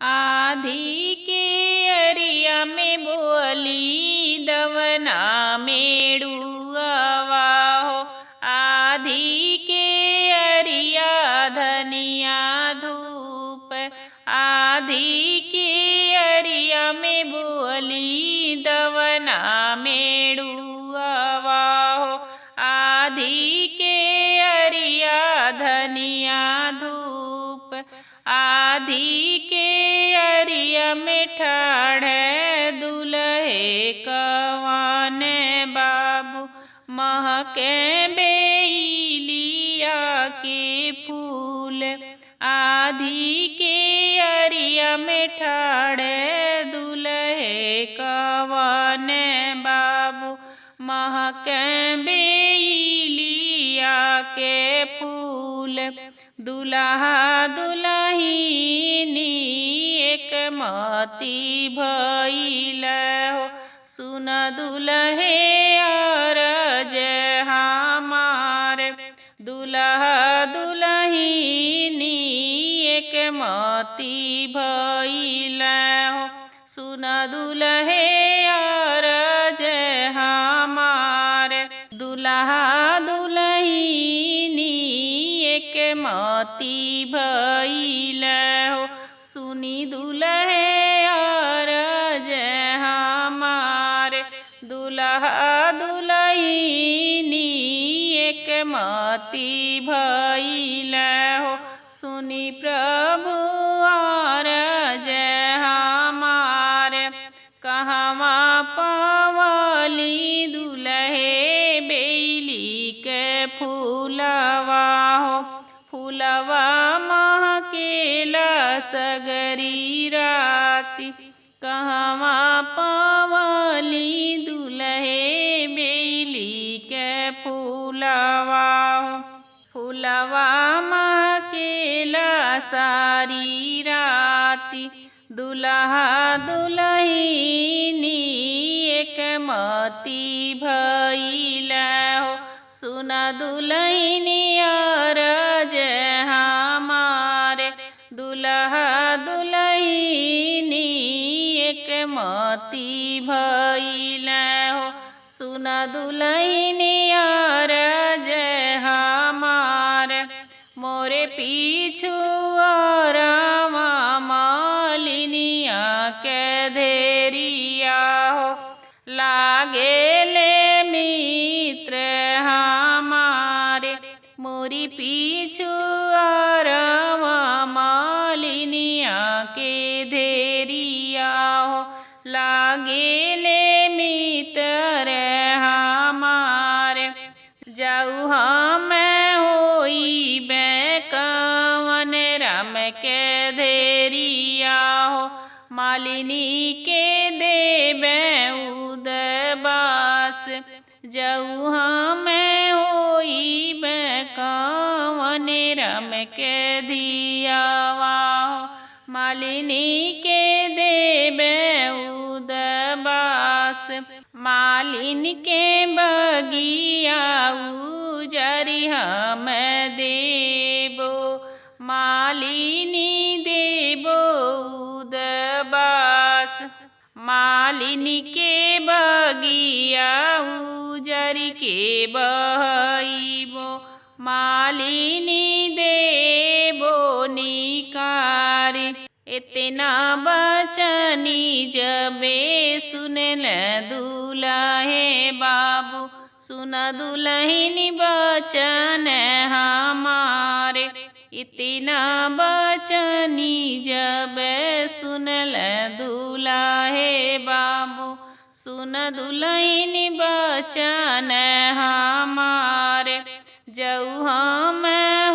आधी के अरिया में बोली दवना मेड़ुआ हो। आधी के अरिया धनिया धूप। आधी के अरिया में बोली दवना मेड़ुआ हो। आधी के अरिया धनिया धूप। आधी के अरिया में ठाढ़े दुल्हे कवान बाबू। महके बेलिया के फूल। आधी के अरिया में ठाढ़े दुल्हे कवान बाबू। महके बेलिया के फूल। दुल्हा दुल्हिनी एक मती भइल हो। सुन दुल्हे अरज हमार। दुल्हा दुल्हिनी एक मती भइल हो। सुन दुल्हे अरज हमार। दुल्हा दुल्हिनी एक मती भइल हो। सुनी दुल्हे अरज हमार। दुल्हा दुल्हिनी एक मती भइल हो। सुनी प्रभु अरज हमार। कहवा पवली दुल्हे बेली के फूलवा हो। फूलवा महकेला सगरी राती। कहवा पवली दुल्हे बेली के फूलवा हो। फूलवा महकेला सारी राती। दुल्हा दुल्हिनी एक मती भइल हो। सुन दुल्हिनी अरज हमार। दुल्हा दुल्हिनी एक मती भइल हो। सुन दुल्हिनी अरज हमार। मोरे पिछुआरवा मालिनिया के धेरिया हो। लागेले मित्र हमारे। मोरी पिछुआरवा मालिनिया के धेरिया हो। लागेले मित्र हमारे। जाऊ हम होई कवन राम के धेरिया हो। मालिनी के देवे उदबास। जाऊ हम होई कवन राम के धियावा हो। मालिनी के देवे उदबास। मालिन के बगिया उजरी हम देबो। मालिनी देबो उदबास। मालिन के बगिया उजरी के बहइबो। मालिनी देबो निकारी। इतना बचनी जबे सुनल दुल्हे बाबू। सुन दुल्हिनी बचन हमारे। इतना बचनी जब सुनल दुल्हे बाबू। सुन दुल्हिनी बचन हमारे। जाऊ हम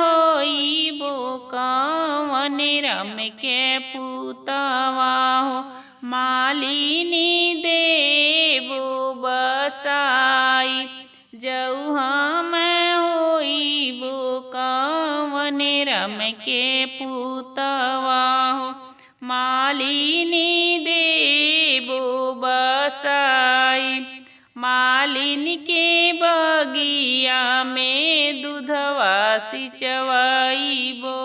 होइबो कवन राम के पुतवा हो। मालिनी देबो बसाई। जाऊ हम होइबो कवन राम के पुतवा हो। मालिनी देबो बसाई। मालिन के बगिया में दूधवा सिंचवाइबो।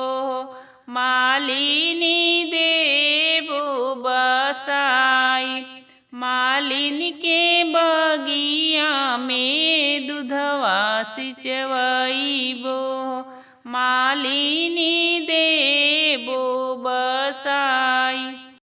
मालिनी देबो बसाई मालिन के बगिया में दूधवा सिंचवइबो मालिन